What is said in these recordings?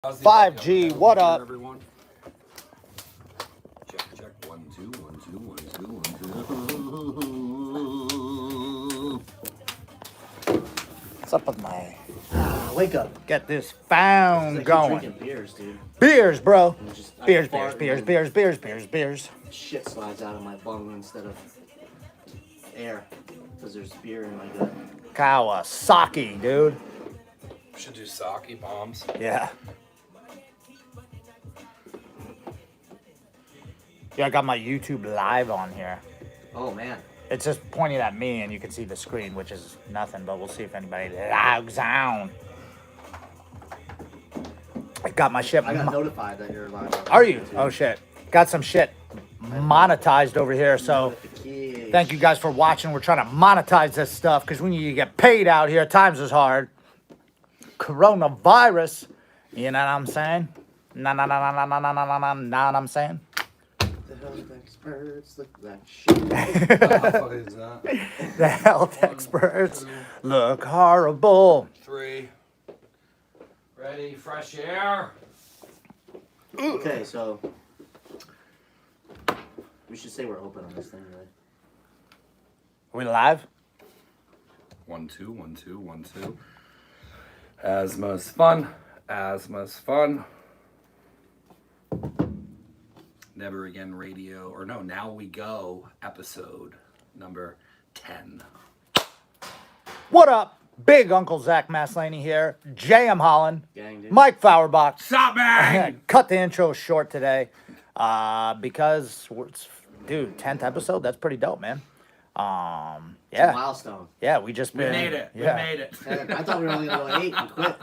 5G, what up? Everyone? Check. 1, 2, 1, 2, 1, 2, 1, 2. What's up with my... Wake up. Get this found I keep going. drinking beers, dude. Beers, bro. And just, I Beers, fart beers, and beers, beers, beers, beers, beers. Shit slides out of my bung instead of air. Because there's beer in my gut. Kawasaki, dude. We should do sake bombs. Yeah. Yeah, I got my YouTube live on here. Oh, man. It's just pointing at me, and you can see the screen, which is nothing, but we'll see if anybody logs on. I got my shit. I got notified that you're live. Are you? Oh, shit. Got some shit monetized over here, so thank you guys for watching. We're trying to monetize this stuff, because when you get paid out here, times is hard. Coronavirus, you know what I'm saying? Know what I'm saying? The health experts look like shit. What is that? The health experts look horrible. 3. Ready, fresh air. Okay, so we should say we're open on this thing, right? Are we live? 1, 2, 1, 2, 1, 2. Asthma's fun. Asthma's fun. Never Again Radio, or no, Now We Go, episode number 10. What up? Big Uncle Zach Maslany here. J.M. Holland. Gang, dude. Mike Fauerbach. Stop, man! Cut the intro short today because, dude, 10th episode, that's pretty dope, man. It's a Yeah. milestone. Yeah, we just We been... made it. Yeah. We made it. And I thought we were only going to go 8 and quit.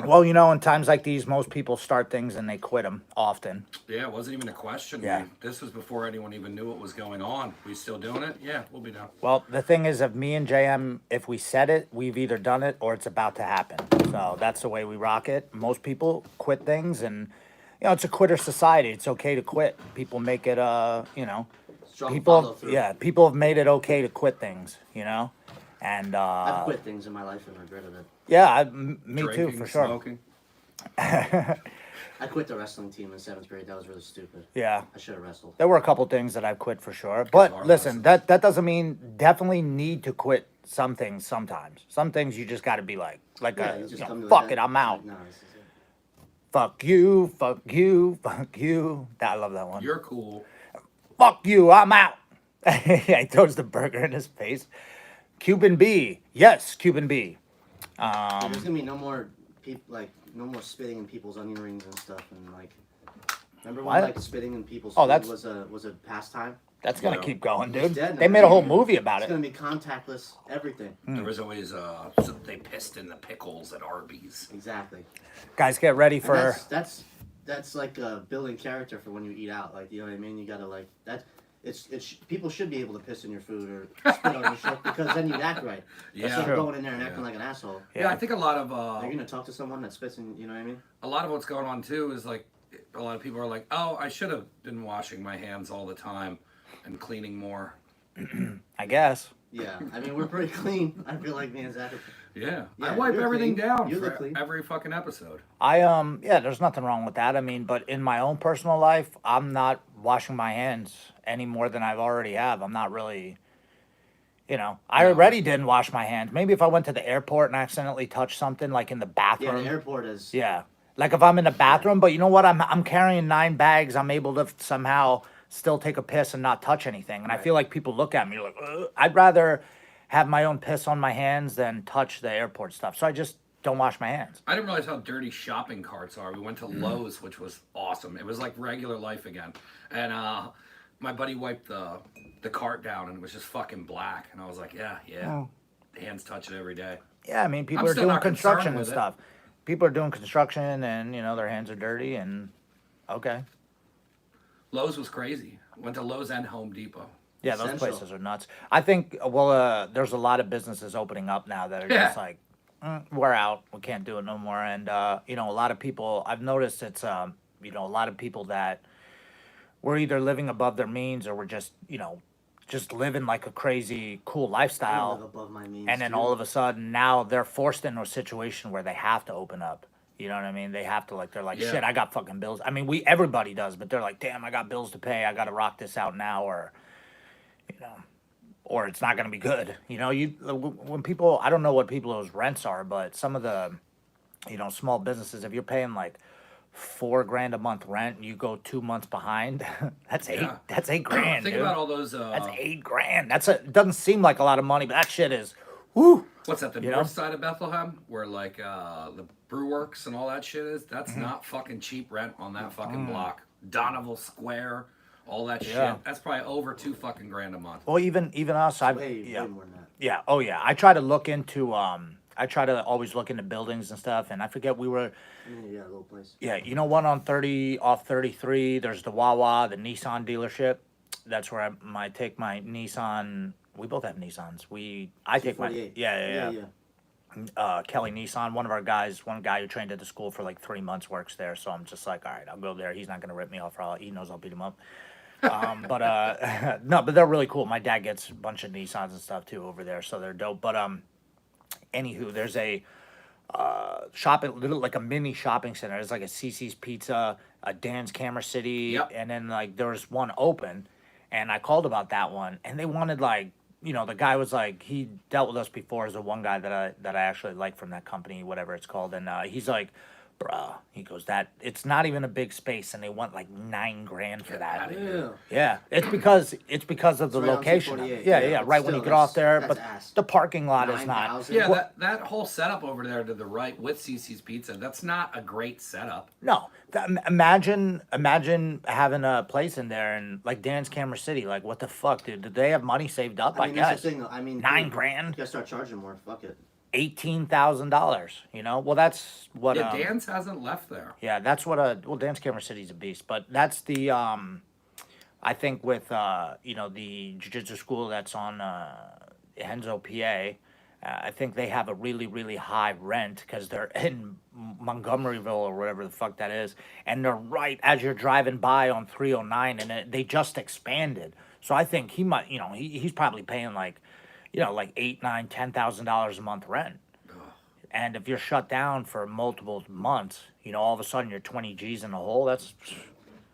Well, you know, in times like these, most people start things and they quit them often. Yeah, it wasn't even a question. Yeah. This was before anyone even knew what was going on. We still doing it? Yeah, we'll be down. Well, the thing is, if me and JM, if we said it, we've either done it or it's about to happen. So that's the way we rock it. Most people quit things, and you know, it's a quitter society. It's okay to quit. People make it, you know, Strong follow people, through. yeah, people have made it okay to quit things, you know, and I've quit things in my life and regretted it. yeah, me Drinking, too, for sure. Smoking. I quit the wrestling team in 7th grade. That was really stupid. Yeah. I should have wrestled. There were a couple things that I've quit for sure. our But listen, lessons. that doesn't mean definitely need to quit some things sometimes. Some things you just got to be like Yeah, a, you just you know, come to fuck the it, I'm out. No, this is it. Fuck you, fuck you, fuck you. I love that one. You're cool. Fuck you, I'm out. Yeah, he throws the burger in his face. Cuban B. Yes, Cuban B. There's gonna be no more no more spitting in people's onion rings and stuff, and like, remember when What? like spitting in people's Oh, food that's- was a pastime? That's going to Yeah. keep going, It's dude. dead They now. made a whole movie about It's it. gonna be contactless everything. There was always, so they pissed in the pickles at Arby's. Exactly. Guys, get ready And for... that's like building character for when you eat out. Like, you know what I mean? You gotta like that. People should be able to piss in your food or spit on your shit because then you act right. Yeah. Instead True. of going in there and acting like an asshole. Yeah, I think a lot of, You're gonna talk to someone that spits in. You know what I mean? a lot of what's going on too is like, a lot of people are like, oh, I should have been washing my hands all the time and cleaning more. I guess. Yeah. I mean, we're pretty clean. I feel like me and Zach. Yeah, I Yeah, wipe you're everything clean. down You for look clean. every fucking episode. Yeah, there's nothing wrong with that. I mean, but in my own personal life, I'm not washing my hands any more than I've already have. I'm not really, you know, I already didn't wash my hands. Maybe if I went to the airport and accidentally touched something like in the Yeah, bathroom. the airport is. Yeah. Like if I'm in the bathroom, but you know what? I'm carrying 9 bags. I'm able to somehow still take a piss and not touch anything. And I feel like people look at me like, ugh. I'd rather have my own piss on my hands than touch the airport stuff. So I just don't wash my hands. I didn't realize how dirty shopping carts are. We went to Lowe's, which was awesome. It was like regular life again. And my buddy wiped the cart down, and it was just fucking black. And I was like, yeah, Oh. hands touch it every day. Yeah, I mean, people I'm are still doing not concerned construction and with it. stuff. People are doing construction and, you know, their hands are dirty and okay. Lowe's was crazy. Went to Lowe's and Home Depot. Yeah, those Essential. places are nuts. I think, there's a lot of businesses opening up now that are just Yeah. like, we're out. We can't do it no more. And, you know, a lot of people, I've noticed it's, you know, a lot of people that were either living above their means or were just, you know, just living like a crazy, cool I live lifestyle. above my means. And then too. all of a sudden now they're forced into a situation where they have to open up. You know what I mean? They have to, like, they're like, Yeah. shit, I got fucking bills. I mean, everybody does, but they're like, damn, I got bills to pay. I got to rock this out now, or, you know, or it's not going to be good. You know, when people, I don't know what people's rents are, but some of the, small businesses, if you're paying like $4 grand a month rent, and you go 2 months behind, that's eight. Yeah. That's $8 grand, Think dude. about all those. That's $8 grand. It doesn't seem like a lot of money, but that shit is, whoo. What's that? The You north know? side of Bethlehem, where like the brew works and all that shit is. That's not fucking cheap rent on that fucking block. Donovan Square, all that Yeah. shit. That's probably over $2 grand a month. Well, even us, Way more than that. yeah, oh yeah. I try to look into I try to always look into buildings and stuff, and I forget we were. Yeah, little place. Yeah, you know what? On 30 off 33, there's the Wawa, the Nissan dealership. That's where I take my Nissan. We both have Nissans. I take my C48. yeah. Kelly Nissan, one guy who trained at the school for like 3 months works there. So I'm just like, all right, I'll go there. He's not gonna rip me off. He knows I'll beat him up. No, but they're really cool. My dad gets a bunch of Nissans and stuff too over there, so they're dope. But anywho, there's a like a mini shopping center. There's like a CC's Pizza, a Dan's Camera City, Yep. and then like there was one open, and I called about that one, and they wanted like, the guy was like, he dealt with us before as the one guy that I actually like from that company, whatever it's called, and he's like, bruh, he goes, that it's not even a big space, and they want like $9 grand for that. outta Yeah. Yeah, it's because of the right on location. of it. 248, Yeah, yeah, yeah, but right when you still, get off there, that's but ass. the parking lot is not. 9,000. Yeah, Well- that whole setup over there to the right with CC's Pizza, that's not a great setup. No, imagine having a place in there and like Dan's Camera City. Like, what the fuck, dude? Did they have money saved up? I I mean, guess that's the thing, though. I mean, $9 dude, grand, You gotta start charging more. Fuck it. $18,000. Well, that's what. Yeah, Dan's hasn't left there. Yeah, that's what Dan's Camera City's a beast, but that's the I think with the jiu-jitsu school that's on Henzo, PA. I think they have a really, really high rent because they're in Montgomeryville or whatever the fuck that is, and they're right as you're driving by on 309, and they just expanded. So I think he might, he's probably paying like, like $8, $9, $10,000 a month rent. And if you're shut down for multiple months, all of a sudden you're 20 G's in the hole. That's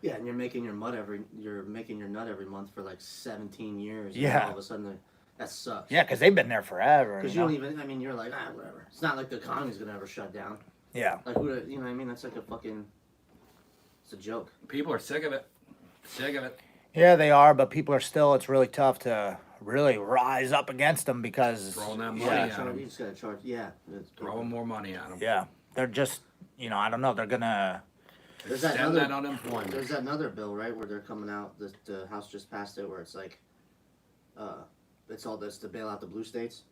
Yeah, and you're making your nut every month for like 17 years. And Yeah. all of a sudden, that sucks. yeah, because they've been there forever. Because you don't even. I mean, you're like, whatever. It's not like the economy's gonna ever shut down. Yeah. Like, you know what I mean? That's like a fucking. It's a joke. People are sick of it. Sick of it. Yeah, they are, but people are still. It's really tough to really rise up against them because Throwing that money yeah, at 'em. You just gotta charge. Yeah. Throwing more money at them. yeah, they're just I don't know. They're gonna. There's that Extend another. that unemployment. There's that another bill, right, where they're coming out. The House just passed it, where it's like, it's all this to bail out the blue states.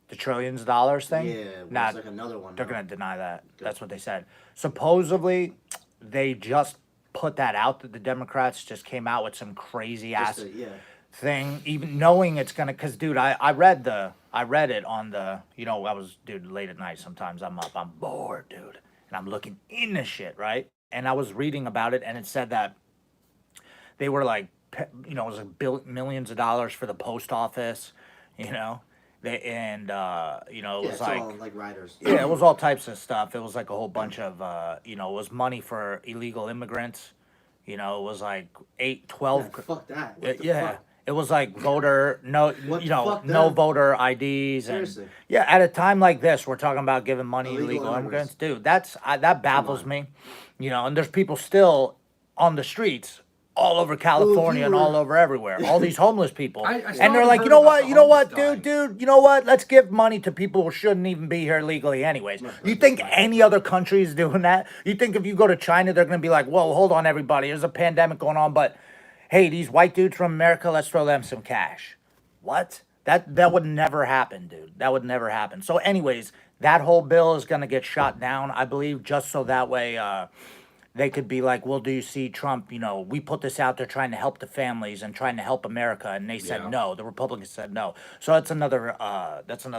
The trillions of dollars thing? Yeah, well, Nah, it's like another one. they're now. going to deny that. Good. That's what they said. Supposedly, they just put that out that the Democrats just came out with some crazy ass Yeah. thing, even knowing it's going to, because, dude, I read it on the, dude, late at night sometimes I'm up, I'm bored, dude, and I'm looking into shit, right? And I was reading about it, and it said that they were like, it was like millions of dollars for the post office, it was It's like, all like riders. yeah, it was all types of stuff. It was like a whole bunch of, it was money for illegal immigrants. It was like 12. Yeah, fuck that. What the Yeah, fuck? it was like voter, no, What, fuck no them. voter IDs. Seriously. And yeah, at a time like this, we're talking about giving money to Illegal illegal immigrants. immigrants. Dude, that baffles on. me. And there's people still on the streets all over California and were- all over everywhere. All these homeless people. I still And they're haven't like, heard you know about what, the you know what, homeless dude, you know what? Let's give money to people who shouldn't even be here legally anyways. You think any other country is doing that? You think if you go to China, they're going to be like, whoa, hold on, everybody. There's a pandemic going on, but hey, these white dudes from America, let's throw them some cash. What? That would never happen, dude. That would never happen. So anyways, that whole bill is going to get shot down, I believe, just so that way they could be like, well, do you see Trump, we put this out there trying to help the families and trying to help America, and they said Yeah. no. The Republicans said no. So that's another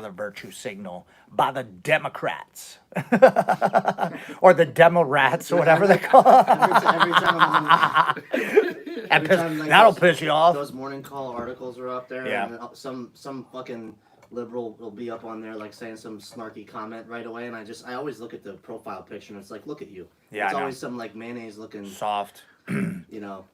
virtue signal by the Democrats. Or the Demorats, or whatever they call it. Every time I'm on, every time, like, That'll those- piss you off. Those morning call articles are up there. Yeah. And some fucking, liberal will be up on there like saying some snarky comment right away, and I always look at the profile picture and it's like, look at you. Yeah, It's I know. always some like mayonnaise looking, Soft. you know,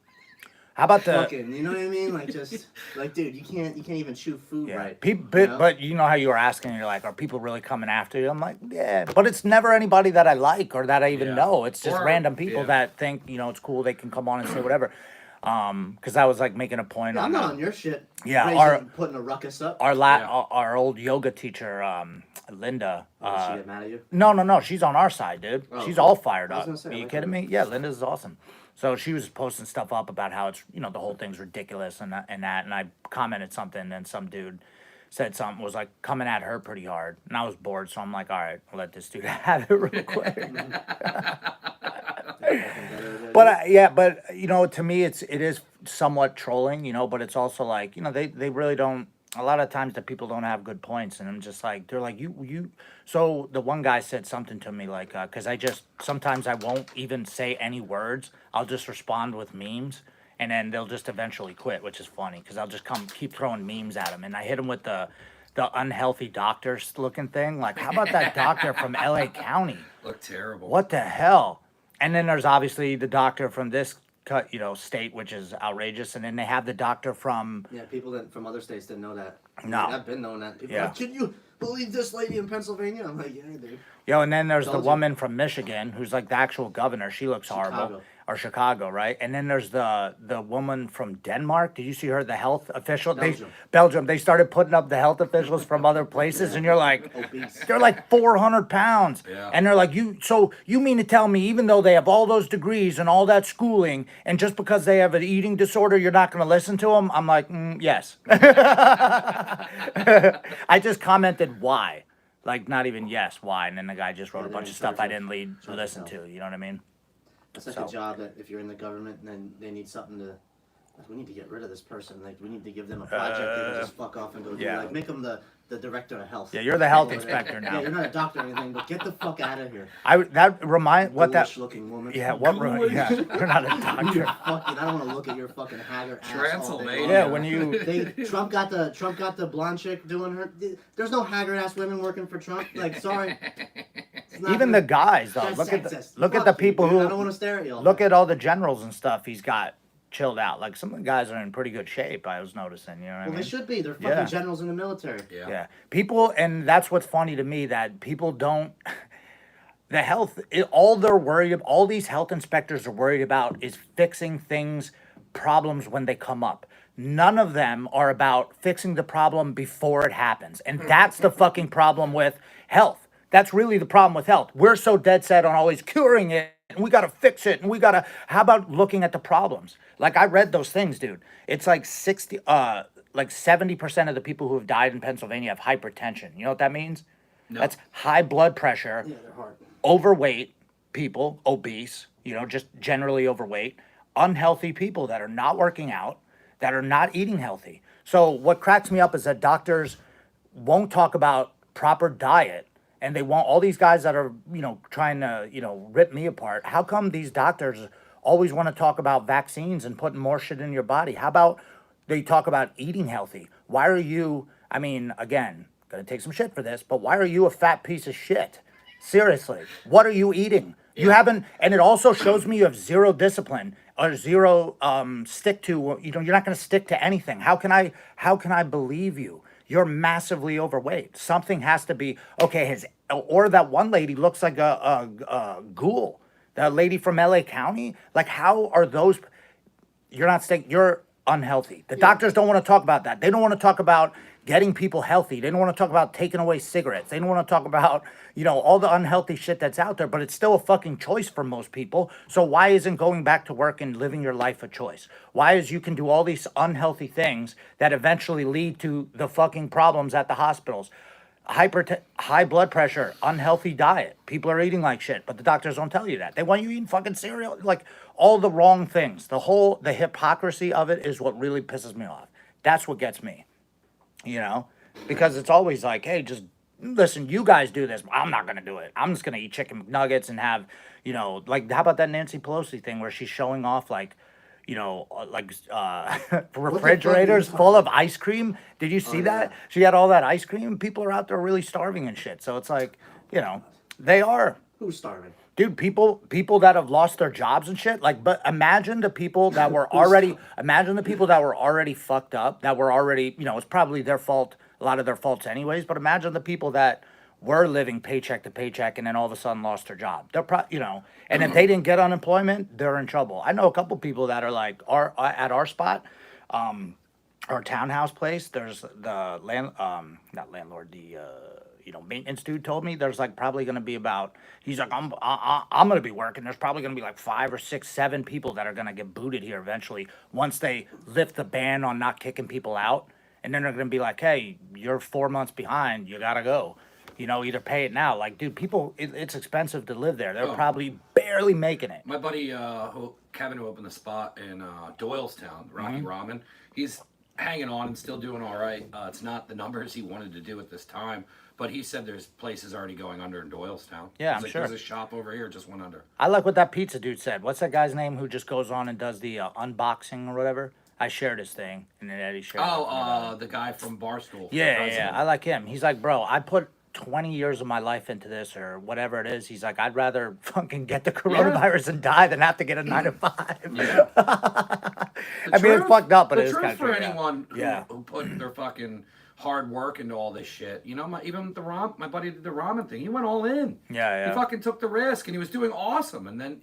How about the fucking, you know what I mean? Like just like, dude, you can't even chew food right. But you know how you were asking, you're like, are people really coming after you? I'm like, yeah, but it's never anybody that I like or that I even Yeah. know. It's just Or- random people yeah. that think, it's cool. They can come on and say whatever. Because I was like making a point Yeah, on I'm not on your shit. Yeah, putting a ruckus up. our our old yoga teacher, Linda. Did she get mad at you? No, she's on our side, dude. Oh, She's cool. all fired I was up. gonna say, Are I you like kidding her. me? Yeah, Linda's awesome. So she was posting stuff up about how it's, the whole thing's ridiculous and that, and I commented something and some dude said something, was like coming at her pretty hard. And I was bored, so I'm like, all right, I'll let this dude have it real quick. But to me, it is somewhat trolling, but it's also like, they really don't. A lot of times the people don't have good points, and I'm just like, they're like, you. So the one guy said something to me like, because sometimes I won't even say any words. I'll just respond with memes, and then they'll just eventually quit, which is funny because I'll just keep throwing memes at them, and I hit them with the unhealthy doctors looking thing. Like, how about that doctor from L.A. County? Look terrible. What the hell? And then there's obviously the doctor from this state, which is outrageous. And then they have the doctor from people from other states didn't know that. No. I've been knowing that. People Yeah. are like, can you believe this lady in Pennsylvania? I'm like, yeah, dude. and then there's the Belgium. woman from Michigan who's like the actual governor. She looks horrible. Chicago. Or Chicago, right? And then there's the woman from Denmark. Did you see her? The health official. Belgium. Belgium. They started putting up the health officials from other places, and you're like, Obese. they're like 400 pounds. Yeah. And they're like, so you mean to tell me, even though they have all those degrees and all that schooling, and just because they have an eating disorder, you're not going to listen to them? I'm like, yes. I just commented why. Like, not even yes, why. And then the guy just wrote a they're bunch in of stuff charge I of- didn't charge of listen health. to. You know what I mean? It's like So- a job that if you're in the government and then they need something to, like, we need to get rid of this person. Like, we need to give them a project they can just fuck off and go do. yeah. Like, make them the director of health. Yeah, you're the health Or inspector whatever. now. Yeah, you're not a doctor or anything, but get the fuck out of here. Looking woman. Yeah, you're not a doctor. Fucking, I don't want to look at your fucking haggard ass all day Transylvania. long. Yeah, when you Trump got the blonde chick doing her. There's no haggard ass women working for Trump. Like, sorry. It's not even good. the guys though, That's look at sexist. the Fuck you, people dude. who I don't want to stare at you. All look day. at all the generals and stuff he's got chilled out. Like some of the guys are in pretty good shape. I was noticing. You know what I Well, mean? they should be. They're fucking Yeah. generals in the military. Yeah, people, and that's what's funny to me that people don't. The health, all they're worried about, all these health inspectors are worried about is fixing problems when they come up. None of them are about fixing the problem before it happens. And that's the fucking problem with health. That's really the problem with health. We're so dead set on always curing it, and we got to fix it, and how about looking at the problems? Like, I read those things, dude. It's like 70% of the people who have died in Pennsylvania have hypertension. You know what that means? No. That's high blood pressure, Yeah, they're hard. overweight people, obese, just generally overweight, unhealthy people that are not working out, that are not eating healthy. So what cracks me up is that doctors won't talk about proper diet, and they want all these guys that are, trying to, rip me apart. How come these doctors always want to talk about vaccines and putting more shit in your body? How about they talk about eating healthy? Why are you, again, gonna take some shit for this, but why are you a fat piece of shit? Seriously, what are you eating? You haven't, and it also shows me you have zero discipline or zero stick to. You're not going to stick to anything. How can I believe you? You're massively overweight. Something has to be okay. Or that one lady looks like a ghoul. That lady from L.A. County. Like, how are those? You're not sticking. You're unhealthy. The doctors don't want to talk about that. They don't want to talk about getting people healthy. They don't want to talk about taking away cigarettes. They don't want to talk about, all the unhealthy shit that's out there, but it's still a fucking choice for most people. So why isn't going back to work and living your life a choice? Why is you can do all these unhealthy things that eventually lead to the fucking problems at the hospitals? High blood pressure, unhealthy diet. People are eating like shit, but the doctors don't tell you that. They want you eating fucking cereal, like all the wrong things. The hypocrisy of it is what really pisses me off. That's what gets me, because it's always like, hey, just listen, you guys do this. I'm not going to do it. I'm just going to eat chicken nuggets and have, like, how about that Nancy Pelosi thing where she's showing off, like, refrigerators talking full of about? ice cream. Did you see Oh, that? yeah. She had all that ice cream. People are out there really starving and shit. So it's like, they are. Who's starving? Dude, people that have lost their jobs and shit. Like, but imagine the people that were Who's already starving? imagine the people that were already fucked up, that were already, it's probably their fault, a lot of their faults anyways, but imagine the people that were living paycheck to paycheck and then all of a sudden lost their job. They're and if they didn't get unemployment, they're in trouble. I know a couple people that are like at our spot, our townhouse place. There's the not landlord, the maintenance dude told me there's like probably going to be about. He's like, I'm going to be working. There's probably going to be like 5 or 6, 7 people that are going to get booted here eventually once they lift the ban on not kicking people out. And then they're going to be like, hey, you're 4 months behind. You got to go. Either pay it now. Like, dude, people, it's expensive to live there. They're Oh. probably barely making it. My buddy Kevin, who opened the spot in Doylestown, Rocky Ramen, he's hanging on and still doing all right. It's not the numbers he wanted to do at this time, but he said there's places already going under in Doylestown. Yeah, He's I'm like, sure. There's a shop over here just went under. I like what that pizza dude said. What's that guy's name who just goes on and does the unboxing or whatever? I shared his thing, and then Eddie shared it. Oh, the guy from Barstool. the Yeah, president. I like him. He's like, bro, I put 20 years of my life into this or whatever it is. He's like, I'd rather fucking get the coronavirus and die than have to get a 9 to 5. Yeah. I mean, it's fucked up, but the it is truth kind of for true. anyone Yeah. who put their fucking hard work into all this shit. Even my buddy did the ramen thing. He went all in. Yeah. He fucking took the risk, and he was doing awesome. And then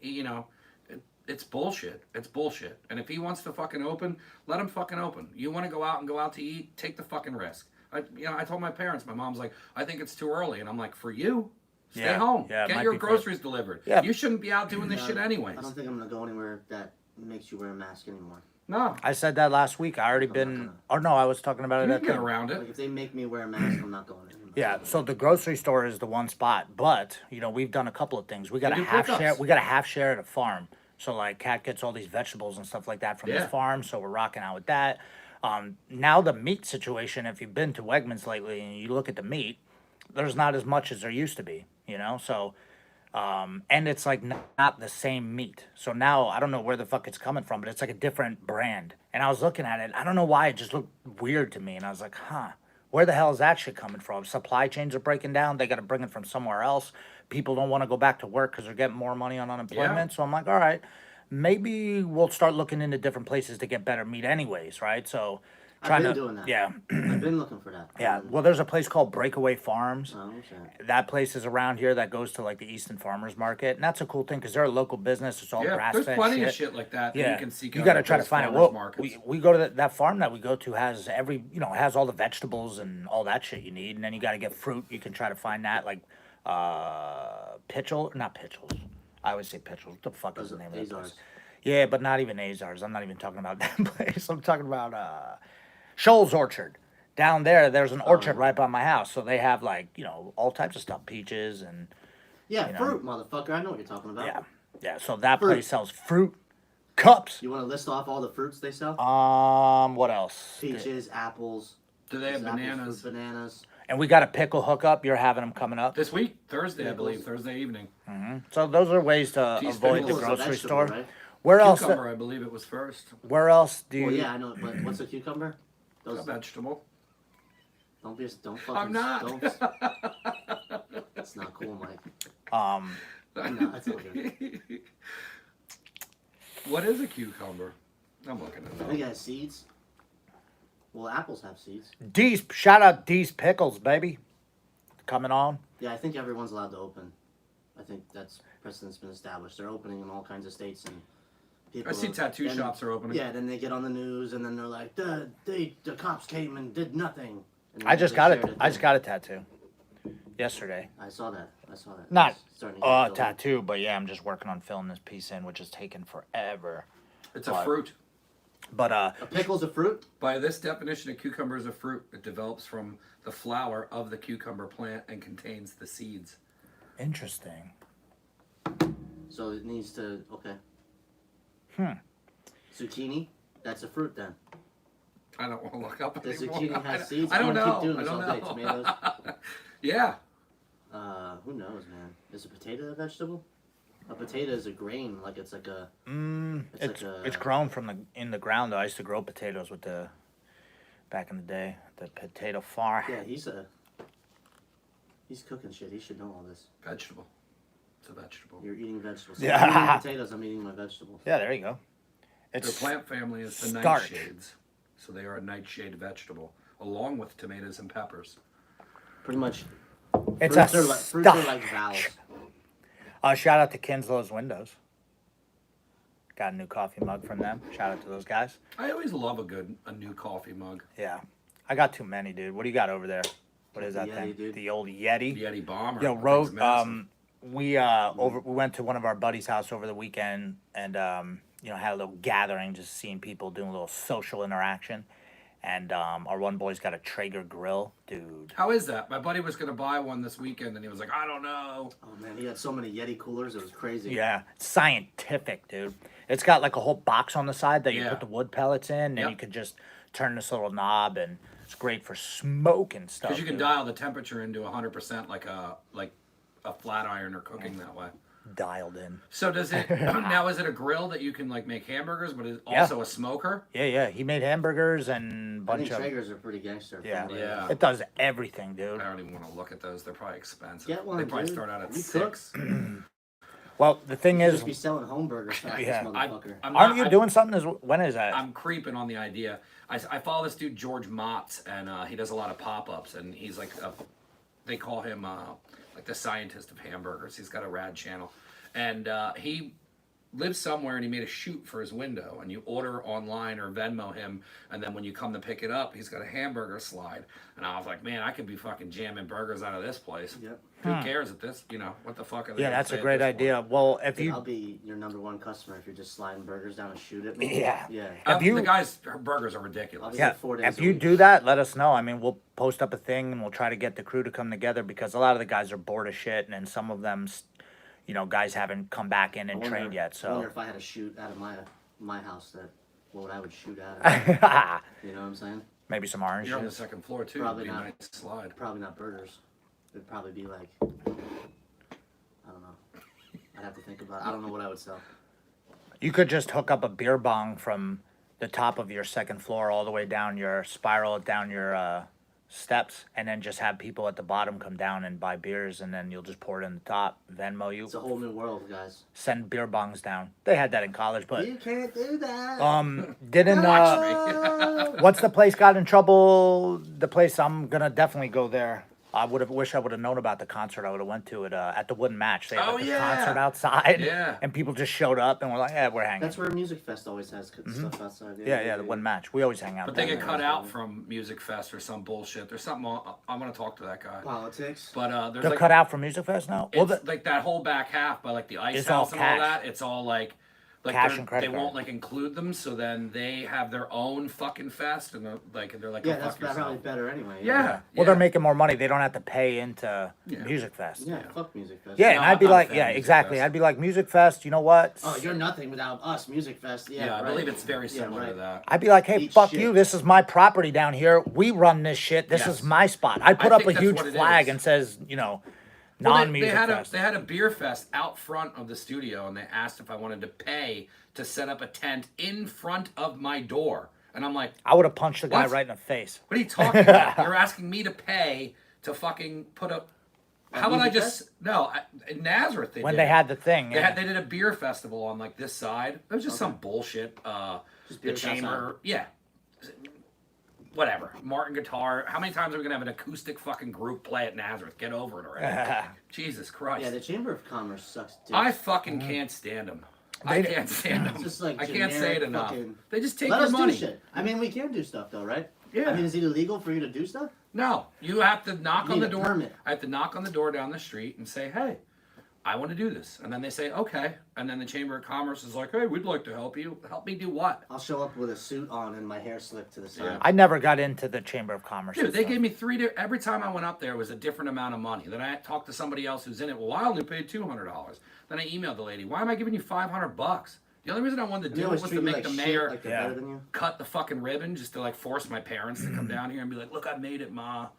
it's bullshit. It's bullshit. And if he wants to fucking open, let him fucking open. You want to go out to eat, take the fucking risk. I told my parents. My mom's like, I think it's too early, and I'm like, for you, stay Yeah. home. Yeah, it Get might your be groceries delivered. Yeah. You shouldn't be out doing this shit anyways. I don't think I'm gonna go anywhere that makes you wear a mask anymore. No, I said that last week. I already I'm not been. gonna. Oh no, I was talking about it you at can get the. around Like it. if they make me wear a mask, I'm not going anymore. Yeah, so the grocery store is the one spot, but we've done a couple of things. We got You a do half pickups. share. We got a half share at a farm. So like, Cat gets all these vegetables and stuff like that from Yeah. his farm. So we're rocking out with that. Now the meat situation. If you've been to Wegmans lately and you look at the meat, there's not as much as there used to be. So. And it's like not the same meat. So now I don't know where the fuck it's coming from, but it's like a different brand. And I was looking at it. I don't know why it just looked weird to me. And I was like, huh, where the hell is that shit coming from? Supply chains are breaking down. They got to bring it from somewhere else. People don't want to go back to work because they're getting more money on unemployment. Yeah. So I'm like, all right, maybe we'll start looking into different places to get better meat anyways, right? So I've been doing that. Yeah. I've been looking for that. Yeah. Well, there's a place called Breakaway Farms. Oh, what's that? That place is around here that goes to like the Easton Farmers Market, and that's a cool thing because they're a local business. It's all Yeah, grass there's fed plenty shit. of shit like that. That Yeah, you can seek you out got to at try to those find it. farmers Well, markets. we go to that farm that we go to has has all the vegetables and all that shit you need, and then you got to get fruit. You can try to find that like not pitchels. I always say pitchels. What the fuck is the name of that place? Azars. Yeah, but not even Azars. I'm not even talking about that place. I'm talking about Shoals Orchard. Down there, there's an orchard right by my house, so they have like all types of stuff, peaches and Yeah, fruit, motherfucker. I know what you're talking about. yeah. So that Fruit. place sells fruit, cups. You want to list off all the fruits they sell? What else? Peaches, apples. Do they have apples, bananas? fruit, bananas. And we got a pickle hookup. You're having them coming up. This week, Thursday, I Pickles. believe, Thursday evening. So those are ways to Geez, avoid the pickles is a grocery vegetable, store. right? Where else? Cucumber, I believe it was first. Where else do you? Well, yeah, I know. But what's a cucumber? It's a Those vegetable. don't fucking. I'm not. Don't. That's not cool, Mike. Um, No, that's all good. What is a cucumber? I'm looking I it think up. it has seeds. Well, apples have seeds. D's shout out D's Pickles, baby. Coming on. Yeah, I think everyone's allowed to open. I think that's precedent's been established. They're opening in all kinds of states, and people. I see tattoo then- shops are opening. Yeah, then they get on the news, and then they're like, the cops came and did nothing. And I then just they got shared it. I just there. got a tattoo yesterday. I saw that. Not It's starting to get filled. tattoo, but yeah, I'm just working on filling this piece in, which is taking forever. It's a What? fruit. But A pickle's a fruit? By this definition, a cucumber is a fruit. It develops from the flower of the cucumber plant and contains the seeds. interesting. So it needs to. Okay. Hmm. Zucchini? That's a fruit then. I don't want to look up Does anymore. zucchini have seeds? I don't I'm know. gonna keep doing I this don't all day. know. Tomatoes? Yeah. Who knows, man? Is a potato a vegetable? A potato is a grain, like it's like a. It's grown from in the ground though. I used to grow potatoes with back in the day, the potato farm. Yeah, he's cooking shit. He should know all this. Vegetable. It's a vegetable. You're eating vegetables. Yeah. I'm eating potatoes. I'm eating my vegetables. Yeah, there you go. Their It's plant family is the starch. nightshades. So they are a nightshade vegetable, along with tomatoes and peppers. Pretty much. It's fruits a are like, fruits are like starch. vowels. Shout out to Kinslow's Windows. Got a new coffee mug from them. Shout out to those guys. I always love a new coffee mug. Yeah, I got too many, dude. What do you got over there? What is that Yeti, thing? dude. The old Yeti. Yeti bomber. Yo, That Ro, thing's massive. we went to one of our buddies' house over the weekend, and had a little gathering, just seeing people doing a little social interaction. And our one boy's got a Traeger grill, dude. How is that? My buddy was gonna buy one this weekend, and he was like, "I don't know." Oh man, he had so many Yeti coolers. It was crazy. Yeah, it's scientific, dude. It's got like a whole box on the side that you Yeah. put the wood pellets in, and Yep. you can just turn this little knob, and it's great for smoke and stuff. Because you can dude. dial the temperature into 100% like a flat iron or cooking that way. Dialed in. So does it now? Is it a grill that you can like make hamburgers, but is Yeah. also a smoker? Yeah. He made hamburgers and I bunch think of. Traegers are pretty gangster. from Yeah. what I- Yeah. It does everything, dude. I don't even want to look at those. They're probably expensive. Get one, they probably dude. start out at You 6. Well, the thing You is, just be selling home burgers for Yeah. this motherfucker. aren't you doing something? When is that? I'm creeping on the idea. I follow this dude George Motz, and he does a lot of pop-ups, and he's like, they call him like the scientist of hamburgers. He's got a rad channel, and he lives somewhere, and he made a shoot for his window, and you order online or Venmo him, and then when you come to pick it up, he's got a hamburger slide, and I was like, man, I could be fucking jamming burgers out of this place. Yep. Who cares at this? What the fuck are they? Yeah, gonna that's say a at great this point? idea. Well, if I'll you, be your #1 customer if you're just sliding burgers down and shoot at me. Yeah. Yeah. If you- The guys, her burgers are ridiculous. I'll be yeah, there 4 days if a you week. do that, let us know. I mean, we'll post up a thing and we'll try to get the crew to come together because a lot of the guys are bored of shit, and then some of them, guys haven't come back in and trained yet. I wonder So, if I had a shoot out of my house, what I would shoot out of. You know what I'm saying? maybe some orange You're on the juice. second floor too. Probably It'd be a not. nice slide. Probably not burgers. It'd probably be like, I don't know. I'd have to think about it. I don't know what I would sell. You could just hook up a beer bong from the top of your second floor all the way down your spiral down your steps, and then just have people at the bottom come down and buy beers, and then you'll just pour it in the top. Venmo you. It's a whole new world, guys. Send beer bongs down. They had that in college, but You can't do that. didn't what's the place got in trouble? The place I'm gonna definitely go there. I wish I would have known about the concert I would have went to it at the Wooden Match. They had Oh, like, this yeah. concert outside, Yeah. and people just showed up and were like, "Yeah, we're hanging." That's where Music Fest always has good stuff outside. yeah, the Wooden Match. We always hang out. But they there. get cut out from Music Fest or some bullshit. There's something I'm gonna talk to that guy. Politics. But there's They're like, cut out from Music Fest now. Well, it's like that whole back half by like the ice It's house all and all cash. that. It's all like Cash and credit they card. won't like include them. So then they have their own fucking fest, and they're like, Yeah, oh, that's fuck yourself. probably better anyway. Yeah. well, they're making more money. They don't have to pay into Music Fest. Yeah, fuck Music Fest. Yeah, No, and I'd be I'm not a like, fan yeah, of Music exactly. Fest. I'd be like, Music Fest. You know what? Oh, you're nothing without us, Music Fest. Yeah, Yeah, I right. believe it's very similar right. to that. I'd be like, hey, Eat fuck shit. you. This is my property down here. We run this shit. This Yes. is my spot. I put up think a that's huge what it flag is. and says, Well, non-music they fest. had a beer fest out front of the studio, and they asked if I wanted to pay to set up a tent in front of my door, and I'm like, I would have punched the guy What? right in the face. what are you talking about? You're asking me to pay to fucking put up. How about I Music just no? In Nazareth they When did they it. had the thing. They yeah. did a beer festival on like this side. It was just some bullshit. Just The beers chamber, outside. yeah. Whatever. Martin guitar. How many times are we gonna have an acoustic fucking group play at Nazareth? Get over it already. Jesus Christ. Yeah, the Chamber of Commerce sucks. Dude. I fucking can't stand them. I They- can't stand them. It's just like I can't say it generic enough. fucking- They just take Let your us money. do shit. I mean, we can do stuff though, right? Yeah. I mean, is it illegal for you to do stuff? No, you have to knock You on the need a door. permit. I have to knock on the door down the street and say, "Hey, I want to do this," and then they say, "Okay," and then the Chamber of Commerce is like, "Hey, we'd like to help you. Help me do what?" I'll show up with a suit on and my hair slicked to the side. Yeah. I never got into the Chamber of Commerce. Dude, and they stuff. gave me every time I went up there, it was a different amount of money. Then I talked to somebody else who's in it. Well, I only paid $200. Then I emailed the lady, "Why am I giving you $500? The only reason I wanted to And do they it always was treat to you make like the shit, mayor like they're Yeah. better than you. cut the fucking ribbon, just to like force my parents to come down here and be like, 'Look, I made it, ma.'"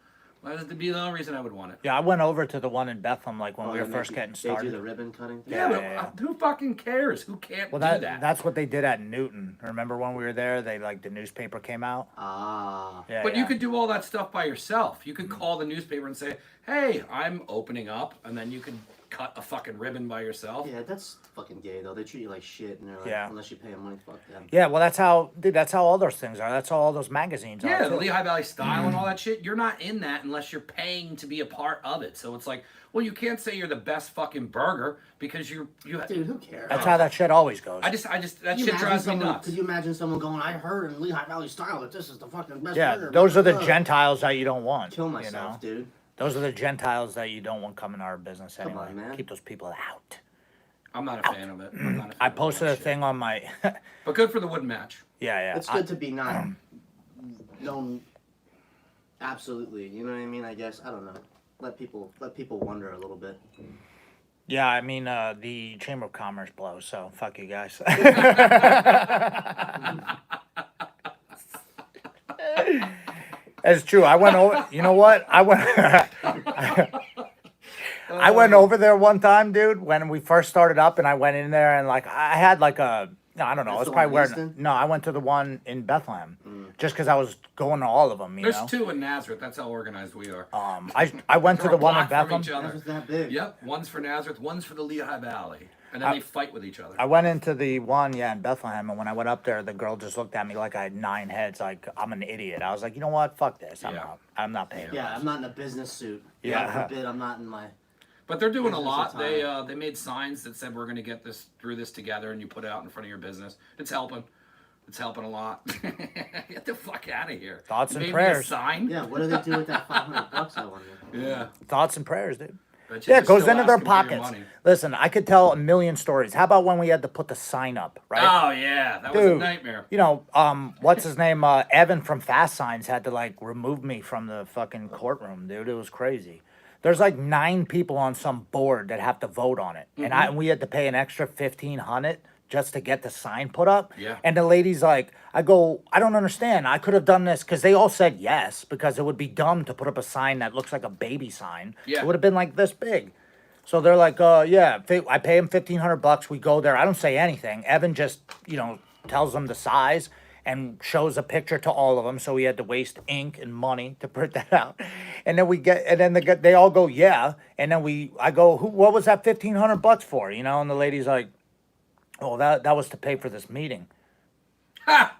That'd be the only reason I would want it. Yeah, I went over to the one in Bethlehem like when Oh, we were they first make getting They do started. the ribbon cutting thing? Yeah, but yeah. who fucking cares? Who can't Well, do that? that's what they did at Newton. Remember when we were there? They like the newspaper came out. Ah. Yeah, But yeah. you could do all that stuff by yourself. You could call the newspaper and say, "Hey, I'm opening up," and then you could cut a fucking ribbon by yourself. Yeah, that's fucking gay though. They treat you like shit, and they're like, Yeah. unless you pay them money, fuck them. Yeah, well, that's how, dude. That's how all those things are. That's how all those magazines Yeah, are. the Too. Lehigh Valley style and all that shit. You're not in that unless you're paying to be a part of it. So it's like, well, you can't say you're the best fucking burger because you. Dude, who cares? That's how that shit always goes. I just that Could you shit imagine drives me someone- nuts. Could you imagine someone going, I heard in Lehigh Valley style that this is the fucking best Yeah, burger. those are the Ugh. Gentiles that you don't want. Kill myself, you know? dude. Those are the Gentiles that you don't want coming to our business Come anyway. on, man. Keep those people out. I'm not a fan of it. I'm not a fan I of all posted that a shit. thing on my. But good for the wooden match. Yeah. It's good to be not known. Absolutely, you know what I mean? I guess I don't know. Let people wonder a little bit. Yeah, I mean, the Chamber of Commerce blows, so fuck you guys. It's true. I went over. You know what? I went. I went over there one time, dude, when we first started up, and I went in there and like I had like a. I don't know. That's It's the probably one where. in Easton? No, I went to the one in Bethlehem, just because I was going to all of them. You There's know. two in Nazareth. That's how organized we are. I went to They're the a one in block from Bethlehem. each other. That was that big. Yep, one's for Nazareth, one's for the Lehigh Valley, and then they fight with each other. I went into the one, in Bethlehem, and when I went up there, the girl just looked at me like I had 9 heads, like I'm an idiot. I was like, you know what? Fuck this. Yeah. I'm not paying. Yeah, I'm not in a business suit. Yeah. God forbid I'm not in my. But they're doing a Business lot. attire. They made signs that said we're going to get this through this together, and you put it out in front of your business. It's helping. It's helping a lot. Get the fuck out of here. Thoughts You and made prayers. Me a sign. Yeah, what do they do with that $500? I wonder. Yeah. Thoughts and prayers, dude. But you Yeah, it just goes still into their asking for your pockets. money. Listen, I could tell a million stories. How about when we had to put the sign up, right? Oh yeah, that was a Dude, nightmare. you know, what's his name? Evan from Fast Signs had to like remove me from the fucking courtroom, dude. It was crazy. There's like 9 people on some board that have to vote on it, and we had to pay an extra $1,500 just to get the sign put up. Yeah. And the lady's like, I go, I don't understand. I could have done this because they all said yes because it would be dumb to put up a sign that looks like a baby sign. Yeah. It would have been like this big. So they're like, yeah, I pay him $1,500. We go there. I don't say anything. Evan just, tells them the size and shows a picture to all of them. So we had to waste ink and money to print that out. And then they all go, yeah. And then I go, what was that $1,500 for? And the lady's like, oh, that was to pay for this meeting. Ha!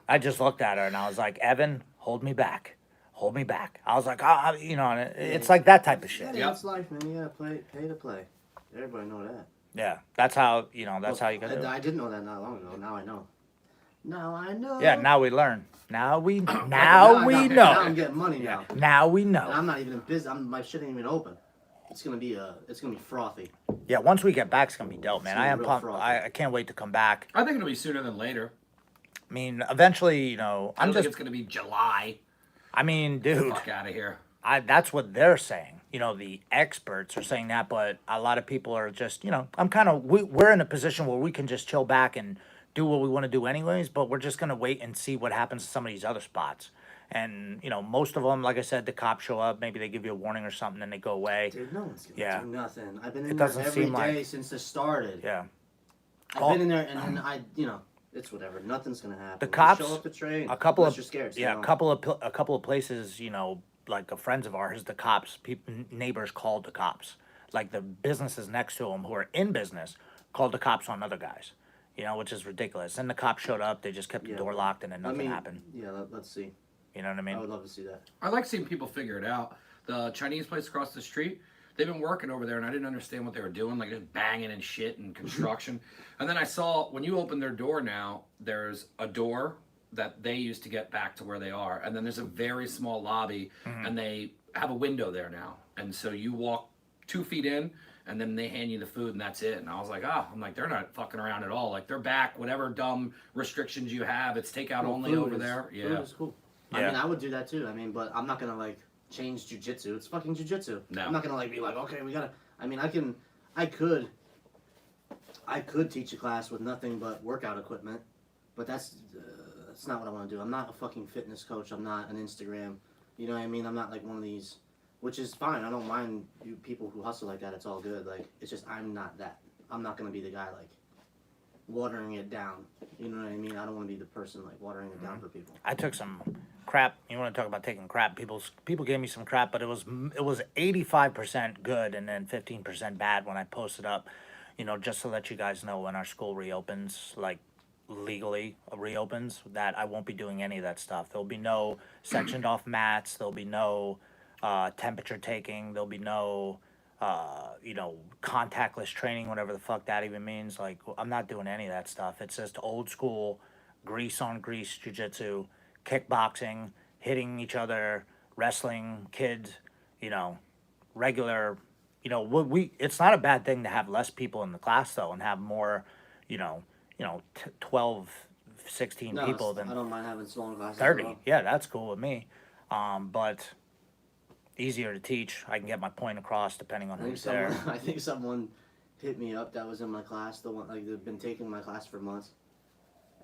I just looked at her and I was like, Evan, hold me back. Hold me back. I was like, and it's like that type of shit. Yeah, it's life, man. You gotta pay to play. Everybody know that. Yeah, that's how you got to do it. I didn't know that not long ago. Now I know. Now I know. Yeah, now we learn. Now we know. Now I'm getting money now. Now we And know. I'm not even in business. My shit ain't even open. It's gonna be frothy. Yeah, once we get back, it's gonna be dope, man. It's gonna I be am real pumped. frothy. I can't wait to come back. I think it'll be sooner than later. I mean, eventually, I don't I'm think just. it's gonna be July. I mean, dude, Fuck out of here. that's what they're saying. The experts are saying that, but a lot of people are just, I'm kind of. We're in a position where we can just chill back and do what we want to do anyways. But we're just gonna wait and see what happens to some of these other spots. And most of them, like I said, the cops show up. Maybe they give you a warning or something, and they go away. Dude, no one's gonna Yeah. do nothing. I've been It in there doesn't every seem day like- since it started. Yeah. I've been in there, and then it's whatever. Nothing's gonna happen. The Just cops, show up to train. a couple unless of you're scared. yeah, a couple of places, like friends of ours, the cops, neighbors called the cops, like the businesses next to them who are in business called the cops on other guys, which is ridiculous. And the cops showed up, they just kept the Yeah. door locked, and then nothing happened. Yeah, let's see. You know what I mean? I would love to see that. I like seeing people figure it out. The Chinese place across the street, they've been working over there, and I didn't understand what they were doing, like just banging and shit and construction. And then I saw when you open their door now, there's a door that they used to get back to where they are, and then there's a very small lobby, and they have a window there now. And so you walk 2 feet in, and then they hand you the food, and that's it. And I was like, they're not fucking around at all. Like they're back. Whatever dumb restrictions you have, it's takeout only over there. Food Yeah. is cool. I Yeah. mean, I would do that too. I mean, but I'm not gonna change jujitsu. It's fucking jujitsu. No. I'm not gonna be like, okay, we gotta. I mean, I could teach a class with nothing but workout equipment, but that's not what I want to do. I'm not a fucking fitness coach. I'm not an Instagram You know what I mean? I'm not like one of these, which is fine. I don't mind you people who hustle like that. It's all good. Like, it's just I'm not that. I'm not gonna be the guy like watering it down. You know what I mean? I don't want to be the person like watering it down for people. I took some crap. You want to talk about taking crap? People gave me some crap, but it was 85% good and then 15% bad when I posted up. You know, just to let you guys know when our school reopens, like legally reopens, that I won't be doing any of that stuff. There'll be no sectioned off mats. There'll be no temperature taking. There'll be no you know, contactless training, whatever the fuck that even means. Like, I'm not doing any of that stuff. It's just old school, grease on grease jujitsu, kickboxing, hitting each other, wrestling, kids, you know, regular, you know, it's not a bad thing to have less people in the class though and have more, you know, 12, 16 No, people I than don't mind having smaller classes. 30. As well. Yeah, that's cool with me. But easier to teach. I can get my point across depending on who's there. I think someone hit me up that was in my class. The one like they've been taking my class for months,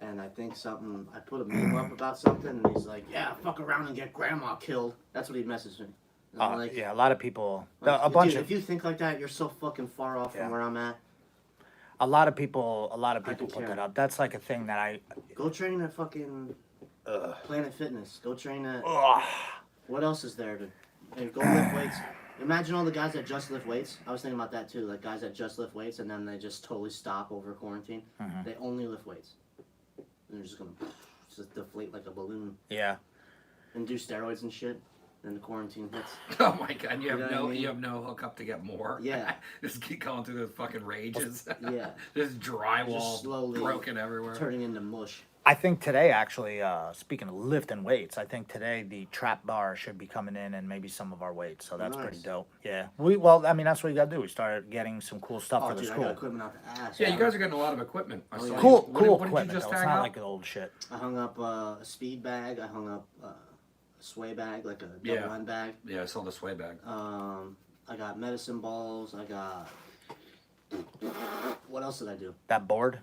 and I think I put a meme up about something, and he's like, "Yeah, fuck around and get grandma killed." That's what he messaged me. And I'm like, Yeah, a lot of people, like, a bunch dude, of, if you think like that, you're so fucking far off Yeah. from where I'm at. a lot of people could put care. that up. That's like a thing that I, Go train at fucking Planet Fitness. Go train at. ugh, What else is there to? Hey, go lift weights. Imagine all the guys that just lift weights. I was thinking about that too. Like guys that just lift weights and then they just totally stop over quarantine. Mhm. They only lift weights. And they're just gonna just deflate like a balloon yeah. and do steroids and shit. Then the quarantine hits. Oh my god, you have You know no what I mean? you have no hookup to get more. Yeah. Just keep going through those fucking rages. Yeah. Just drywall Just slowly broken everywhere. Turning into mush. I think today, actually, speaking of lifting weights, I think today the trap bar should be coming in and maybe some of our weights. So that's pretty Nice. dope. Yeah. Well, I mean, that's what you got to do. We started getting some cool stuff Oh, for the dude, I school. got equipment out the ass. Yeah, you guys are getting a lot of equipment. I Oh, saw yeah. you. Cool, What cool did you equipment, just though. It's hang not up? like the old shit. I hung up a speed bag. I hung up a sway bag, like a double Yeah. end bag. Yeah, I saw the sway bag. I got medicine balls. I got. What else did I do? That board,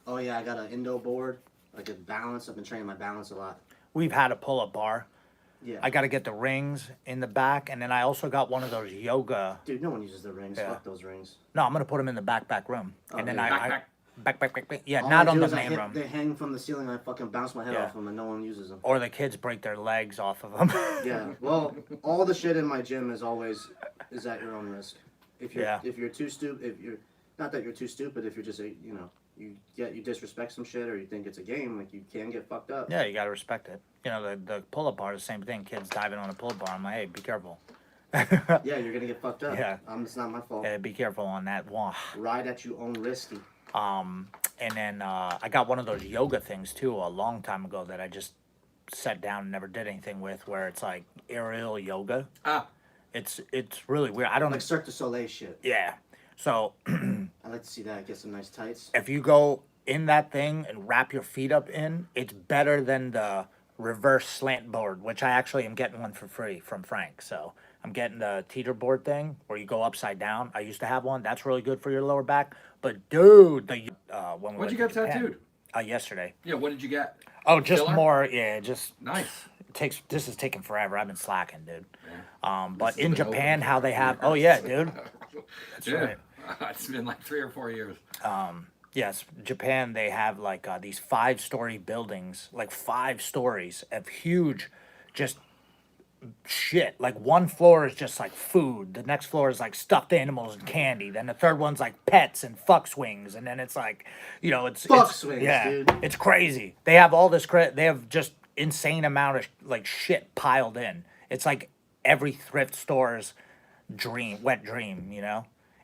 Oh yeah, I got an Indo board, like a balance. I've been training my balance a lot. we've had a pull-up bar. Yeah. I got to get the rings in the back, and then I also got one of those yoga. Dude, no one uses the rings. Yeah. Fuck those rings. No, I'm gonna put them in the back room, Oh, and then yeah. I back. Yeah, All not I on do the is I main hit- room. They hang from the ceiling. And I fucking bounce my head Yeah. off them, and no one uses them. Or the kids break their legs off of them. Yeah. Well, all the shit in my gym is at your own risk. If you're too stupid, if you're not that you're too stupid, if you're just you disrespect some shit or you think it's a game, like you can get fucked up. Yeah, you gotta respect it. You know, the pull-up bar is the same thing. Kids diving on a pull-up bar. I'm like, hey, be careful. Yeah, you're gonna get fucked up. Yeah. It's not my fault. Yeah, be careful on that one. Ride at your own risk. And then I got one of those yoga things too a long time ago that I just sat down and never did anything with, where it's like aerial yoga. Ah, It's really weird. I don't Like Cirque du Soleil shit. Yeah. So I like to see that. Get some nice tights. if you go in that thing and wrap your feet up in, it's better than the reverse slant board, which I actually am getting one for free from Frank. So I'm getting the teeter board thing where you go upside down. I used to have one. That's really good for your lower back. But dude, when we what'd went you to get Japan- tattooed? Yesterday. Yeah, what did you get? Oh, just Filler? more. Yeah, just Nice. this is taking forever. I've been slacking, dude. Yeah. But This has in been Japan, open how for they have. years. Oh yeah, dude. That's Yeah. right. It's been like 3 or 4 years. Yes, Japan, they have like these 5-story buildings, like 5 stories of huge, just shit. Like one floor is just like food. The next floor is like stuffed animals and candy. Then the third one's like pets and fuck swings. And then it's like, Fuck swings, yeah, dude. it's crazy. They have all this they have just insane amount of like shit piled in. It's like every thrift store's wet dream,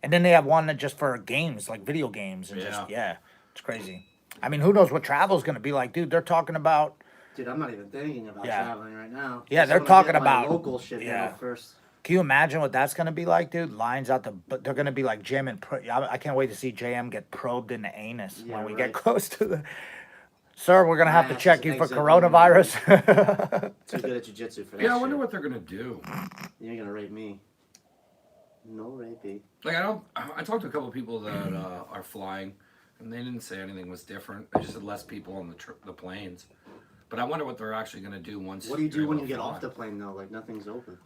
And then they have one that just for games, like video games, and it's crazy. I mean, who knows what travel's gonna be like, dude? They're talking about. Dude, I'm not even thinking about Yeah. traveling right now. Yeah, Just they're wanna talking get my about- local shit yeah. handled first. Can you imagine what that's gonna be like, dude? Lines out but they're gonna be like Jim and I can't wait to see JM get probed in the anus Yeah, when we right. get close to the. Sir, we're gonna have to Nah, check just you for exit coronavirus. Too good at jujitsu for that. Yeah, I wonder shit. what they're gonna do. You're gonna rape me. No rapey. Like I talked to a couple of people that are flying, and they didn't say anything was different. They just said less people on the planes. But I wonder what they're actually going to do once. What do you do you're when able you to get fly. off the plane though? Like nothing's open.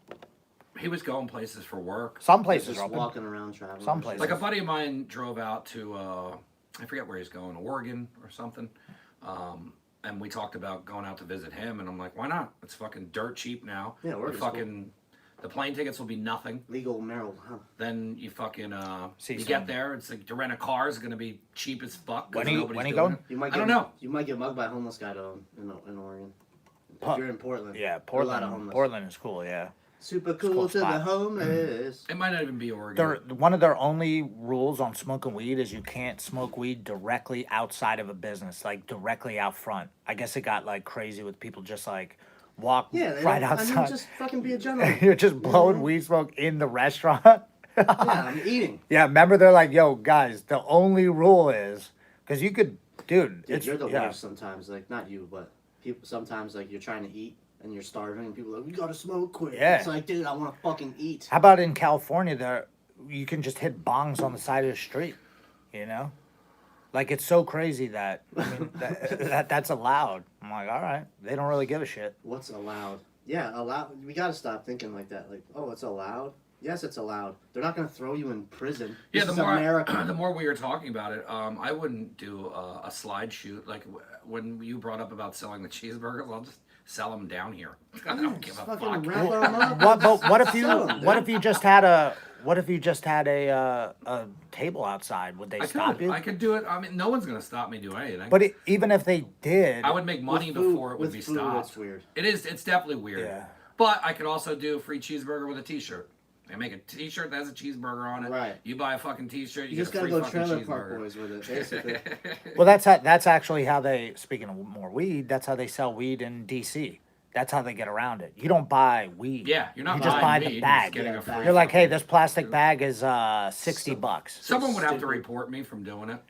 He was going places for work. Some places Just are open. walking around traveling. Some and shit. places. Like a buddy of mine drove out to, I forget where he's going, Oregon or something. And we talked about going out to visit him, and I'm like, why not? It's fucking dirt cheap now. Yeah, the Oregon's fucking the plane tickets will be nothing. Legal marijuana. Then you fucking See you some- get there. It's like to rent a car is gonna be cheap as fuck. 'Cause When he nobody's doing going? it. You might I get, don't know. You might get mugged by a homeless guy though in Oregon. Pu- If you're in Portland. Yeah, There are a lot of Portland. homeless. Portland is cool. Yeah. Super cool cool to the spot. homeless. It might not even be Oregon. One of their only rules on smoking weed is you can't smoke weed directly outside of a business, like directly out front. I guess it got like crazy with people just like walk Yeah, they right don't, outside. I mean, just fucking be a gentleman. You're just blowing Mhm. weed smoke in the restaurant. Yeah, I'm eating. Yeah, remember they're like, yo, guys, the only rule is because you could, dude. Dude, it's you're the yeah. worst sometimes. Like not you, but people sometimes like you're trying to eat and you're starving and people are like, we gotta smoke quick. Yeah. It's like, dude, I wanna fucking eat. How about in California? There, you can just hit bongs on the side of the street. You know, like it's so crazy that I mean that's allowed. I'm like, all right, they don't really give a shit. What's allowed? Yeah, allowed. We gotta stop thinking like that. Like, oh, it's allowed. Yes, it's allowed. They're not gonna throw you in prison. Yeah, This the is more America. the more we were talking about it, I wouldn't do a slide shoot like when you brought up about selling the cheeseburgers. I'll just sell them down here. I don't give a Just fuck. fucking wrap 'em up. What if you Sell 'em, what dude. if you just had a table outside? Would they I stop could, you? I could do it. I mean, no one's gonna stop me doing anything. But even if they did, I would make money With food- before it would with be food, stopped. It's weird. It is. It's definitely weird. Yeah. But I could also do a free cheeseburger with a T-shirt. They make a T-shirt that has a cheeseburger on it. Right. You buy a fucking T-shirt, You you, just get a gotta free go fucking Trailer Park cheeseburger. Boys with it, basically. well, that's actually how they. Speaking of more weed, that's how they sell weed in D.C. That's how they get around it. You don't buy weed. Yeah, you're not You just buying buy weed, the you're bag. just getting Yeah, a free bag. You're like, hey, fucking- this plastic bag is $60. Someone would have to Stupid. report me from doing it.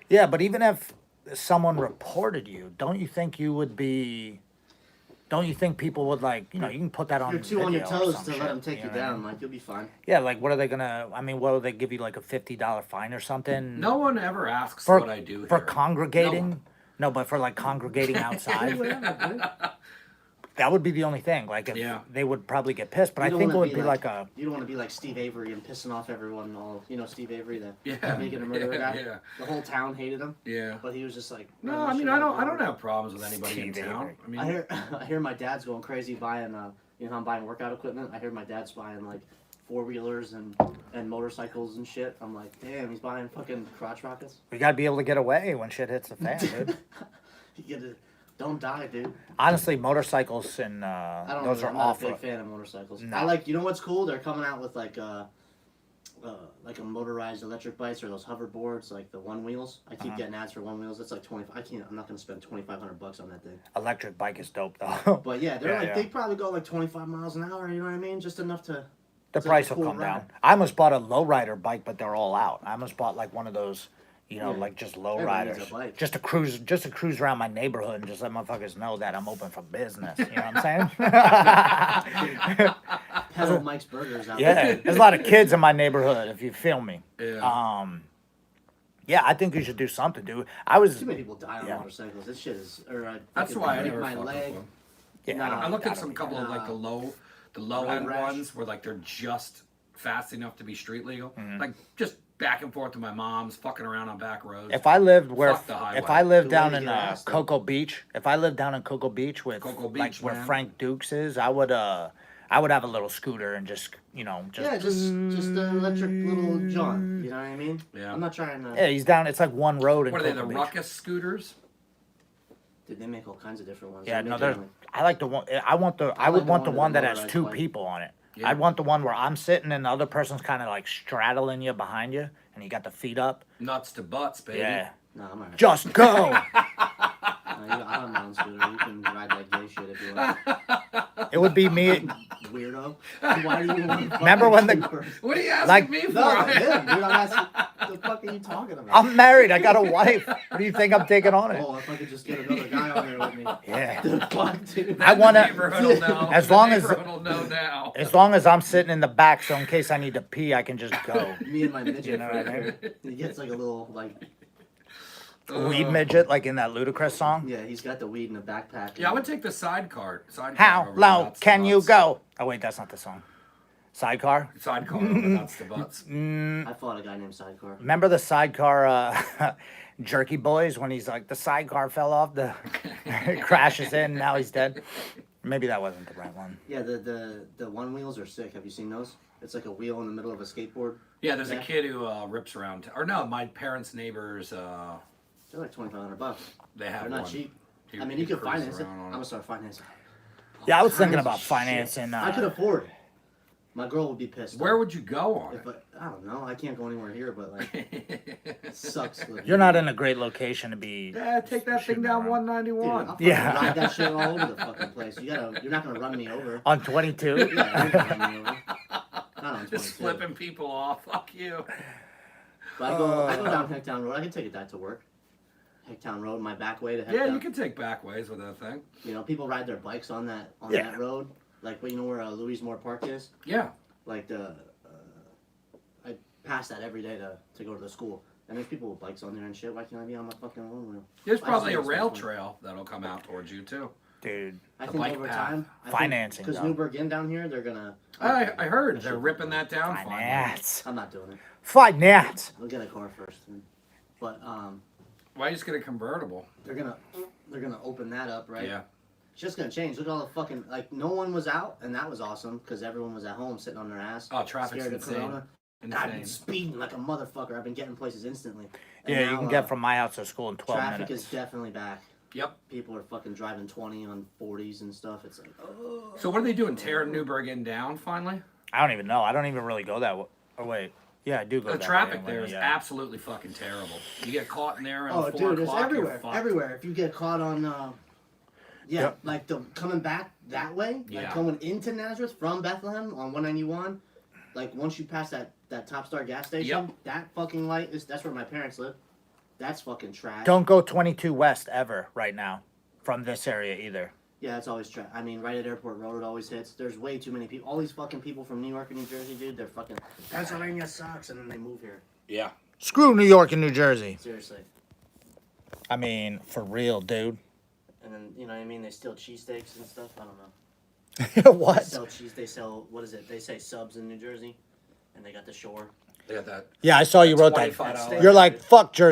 Yeah, but even if someone reported you, don't you think you would be? Don't you think people would like? You know, you can put that on. You're too on your video or toes some to shit, let them take you know what I down. mean? Like you'll be fine. Yeah, like what are they gonna? I mean, what will they give you like a $50 fine or something? No one ever asks for what I do for here. congregating. No. No, but for like congregating outside, Whatever, dude. that would be the only thing. Like, if Yeah. they would probably get pissed. But You I don't think it wanna would be like a. You don't want to be like Steve Avery and pissing off everyone. All you know, Steve Avery, that Yeah. making a murderer guy. Yeah. The whole town hated him, Yeah. but he was just like. No, running I mean shit I out don't of have problems with anybody in Steve town. Avery. I mean, I hear my dad's going crazy buying. You know, how I'm buying workout equipment. I hear my dad's buying like 4-wheelers and motorcycles and shit. I'm like, damn, he's buying fucking crotch rockets. We gotta be able to get away when shit hits the fan, dude. You get to, don't die, dude. Honestly, motorcycles and I don't those know. are I'm not a awful. big fan of motorcycles. No. I like. You know what's cool? They're coming out with like a motorized electric bikes or those hoverboards, like the one wheels. I keep getting ads for one wheels. It's like 20. I'm not gonna spend $2,500 on that thing. Electric bike is dope though. But yeah, they're Yeah, like yeah. they probably go like 25 miles an hour. You know what I mean? Just enough to. The It's like price a will cool come ride. down. I almost bought a lowrider bike, but they're all out. I almost bought like one of those, you know, Yeah. like just Everybody needs lowriders, a bike. just to cruise around my neighborhood and just let motherfuckers know that I'm open for business. You know what I'm saying? Pedal Mike's Burgers out Yeah, there. there's a lot of kids in my neighborhood. If you feel me, yeah. yeah, I think you should do something, dude. I was, Too many people die on Yeah. motorcycles. This shit is. Or I That's fucking why I break never my fucked leg. with them. yeah, Nah. I, don't I think looked at that'll some be couple good. of like the low Road end rash. ones where like they're just fast enough to be street legal. Mm-hmm. Like just back and forth to my mom's, fucking around on back roads. If I lived where, Fuck the highway. if I lived The way down to in get ass, though. Cocoa Beach, if I lived down in Cocoa Beach with Cocoa like Beach, where man. Frank Dukes is, I would have a little scooter and just, you know, just Yeah, just an electric little John. You know what I mean? Yeah. I'm not trying to. yeah, he's down. It's like one road in what are they, Cocoa the Beach. ruckus scooters? Dude, they make all kinds of different ones. Yeah, They no, make there's. them, I like the one. I want the. I like would the want the one one with that the has motorized 2 bike. people on it. Yeah. I'd want the one where I'm sitting and the other person's kind of like straddling you behind you, and you got the feet up. Nuts to butts, baby. Yeah, No, I'm alright. just go. I don't know, scooter. You can ride that gay shit if you want. It would be me. Weirdo. Why do you want to Remember when the- What are you asking Like- me for? No, him, dude. I'm asking. The fuck are you talking about? I'm married. I got a wife. What do you think I'm taking on it? Oh, if I could just get another guy on there with me. Yeah. The fuck, dude. I wanna- The neighborhood will know. As The long as- neighborhood will know now. As long as I'm sitting in the back, so in case I need to pee, I can just go. Me and my midget You know what I friend. He gets like a little like Weed midget, like in that Ludacris song. Yeah, he's got the weed in the backpack. Yeah, I would take the sidecar. How over low nuts to can you butts. go? Oh wait, that's not the song. Sidecar. Sidecar over nuts to butts. I fought a guy named Sidecar. Remember the sidecar Jerky Boys when he's like the sidecar fell off, the crashes in, now he's dead. Maybe that wasn't the right one. Yeah, the one wheels are sick. Have you seen those? It's like a wheel in the middle of a skateboard. Yeah, there's a Yeah. kid who rips around. Or no, my parents' neighbors. They're like $2,500. They have They're not one. cheap. He- I mean, he you can cruises finance it. around on I'm gonna start financing. Yeah, I was thinking Finance about is financing. shit. I could afford. My girl would be pissed. Where would you go on If I don't know. I can't go anywhere here, but like, it? it sucks. living You're here. not in a great location to be. Yeah, take that thing shooting down around. Dude, 191. I'll fucking Yeah. ride that shit all over the fucking place. You're not gonna run me over. On 22? Yeah, you're not gonna run me over. Not on 22. Just flipping people off. Fuck you. But I go down Hecktown Road. I can take it that to work. Hecktown Road, my back way to Hecktown. Yeah, you can take back ways with that thing. You know, people ride their bikes on that Yeah. that road. Like, you know where Louismore Park is? Yeah. Like I pass that every day to go to the school. And there's people with bikes on there and shit. Why can't I be on my fucking one wheel? There's I probably a just think rail it's fun. trail that'll come out towards you too. Dude. I The think bike over path. time, Financing, because though. Newburgh Inn down here, they're gonna. I heard That they're shit- ripping that down. Finally. Finance. I'm not doing it. Finance. I'll get a car first. But Why you just get a convertible? they're gonna open that up, right? Yeah. It's just gonna change. Look at all the fucking no one was out, and that was awesome because everyone was at home sitting on their ass. Oh, traffic's scared of insane. Corona. I've been Insane. speeding like a motherfucker. I've been getting places instantly. And Yeah, you now, can get from my house to school in 12 traffic minutes. is definitely back. Yep. People are fucking driving 20 on 40s and stuff. It's like, oh. So what are they doing? Tearing Newburgh Inn down finally? I don't even know. I don't even really go that way. Oh, wait. Yeah, I do go The that traffic way. there is Yeah. absolutely fucking terrible. You get caught in there around Oh, 4 dude, it's o'clock, everywhere. you're fucked. Everywhere. If you get caught on, Yep. like the coming back that way, Yeah. like coming into Nazareth from Bethlehem on 191, like once you pass that Top Star gas station, Yep. that fucking light that's where my parents live. That's fucking trash. Don't go 22 West ever right now from this area either. Yeah, it's always trash. I mean, right at Airport Road, it always hits. There's way too many people. All these fucking people from New York and New Jersey, dude, they're fucking Pennsylvania sucks, and then they move here. Yeah. Screw New York and New Jersey. Seriously. I mean, for real, dude. And then you know what I mean? They steal cheesesteaks and stuff. I don't know. They What? sell cheese. They sell what is it? They say subs in New Jersey, and they got the shore. They got that. Yeah, I saw you wrote that. $25. You're like, fuck Jersey.